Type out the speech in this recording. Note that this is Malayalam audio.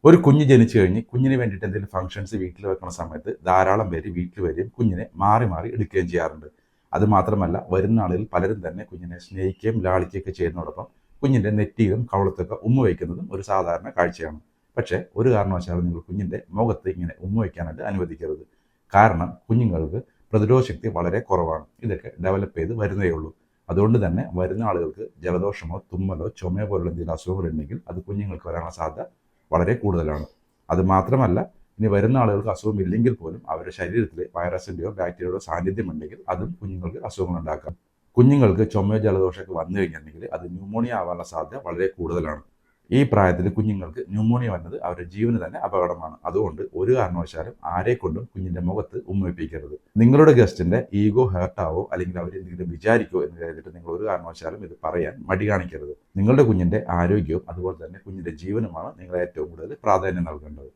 ഒരു കുഞ്ഞ് ജനിച്ചു കഴിഞ്ഞ് കുഞ്ഞിന് വേണ്ടിയിട്ട് എന്തെങ്കിലും ഫംഗ്ഷൻസ് വീട്ടിൽ വെക്കുന്ന സമയത്ത് ധാരാളം പേര് വീട്ടിൽ വരികയും കുഞ്ഞിനെ മാറി മാറി എടുക്കുകയും ചെയ്യാറുണ്ട്. അതുമാത്രമല്ല വരുന്ന ആളുകൾ പലരും തന്നെ കുഞ്ഞിനെ സ്നേഹിക്കുകയും ലാളിക്കുകയൊക്കെ ചെയ്യുന്നതോടൊപ്പം കുഞ്ഞിൻ്റെ നെറ്റിയിലും കവളത്തൊക്കെ ഉമ്മ വയ്ക്കുന്നതും ഒരു സാധാരണ കാഴ്ചയാണ്. പക്ഷേ ഒരു കാരണവശാലും നിങ്ങൾ കുഞ്ഞിൻ്റെ മുഖത്ത് ഇങ്ങനെ ഉമ്മ വയ്ക്കാനായിട്ട് അനുവദിക്കരുത്. കാരണം കുഞ്ഞുങ്ങൾക്ക് പ്രതിരോധ ശക്തി വളരെ കുറവാണ്. ഇതൊക്കെ ഡെവലപ്പ് ചെയ്ത് വരുന്നേ ഉള്ളൂ. അതുകൊണ്ട് തന്നെ വരുന്ന ആളുകൾക്ക് ജലദോഷമോ തുമ്മലോ ചുമയോ പോലുള്ള എന്തെങ്കിലും അസുഖങ്ങളുണ്ടെങ്കിൽ അത് കുഞ്ഞുങ്ങൾക്ക് വരാനുള്ള സാധ്യത വളരെ കൂടുതലാണ്. അതുമാത്രമല്ല ഇനി വരുന്ന ആളുകൾക്ക് അസുഖമില്ലെങ്കിൽ പോലും അവരുടെ ശരീരത്തിൽ വൈറസിൻ്റെയോ ബാക്ടീരിയയോ സാന്നിധ്യം ഉണ്ടെങ്കിൽ അതും കുഞ്ഞുങ്ങൾക്ക് അസുഖങ്ങൾ ഉണ്ടാക്കാം. കുഞ്ഞുങ്ങൾക്ക് ചുമയോ ജലദോഷമൊക്കെ വന്നു കഴിഞ്ഞിട്ടുണ്ടെങ്കിൽ അത് ന്യൂമോണിയ ആവാനുള്ള സാധ്യത വളരെ കൂടുതലാണ്. ഈ പ്രായത്തിൽ കുഞ്ഞുങ്ങൾക്ക് ന്യൂമോണിയ വരുന്നത് അവരുടെ ജീവന് തന്നെ അപകടമാണ്. അതുകൊണ്ട് ഒരു കാരണവശാലും ആരെക്കൊണ്ടും കുഞ്ഞിൻ്റെ മുഖത്ത് ഉമ്മവയ്പ്പിക്കരുത്. നിങ്ങളുടെ ഗസ്റ്റിൻ്റെ ഈഗോ ഹേർട്ടാവോ അല്ലെങ്കിൽ അവരെന്തെങ്കിലും വിചാരിക്കോ എന്ന് കരുതിയിട്ട് നിങ്ങൾ ഒരു കാരണവശാലും ഇത് പറയാൻ മടി കാണിക്കരുത്. നിങ്ങളുടെ കുഞ്ഞിൻ്റെ ആരോഗ്യവും അതുപോലെ തന്നെ കുഞ്ഞിൻ്റെ ജീവനുമാണ് നിങ്ങൾ ഏറ്റവും കൂടുതൽ പ്രാധാന്യം നൽകേണ്ടത്.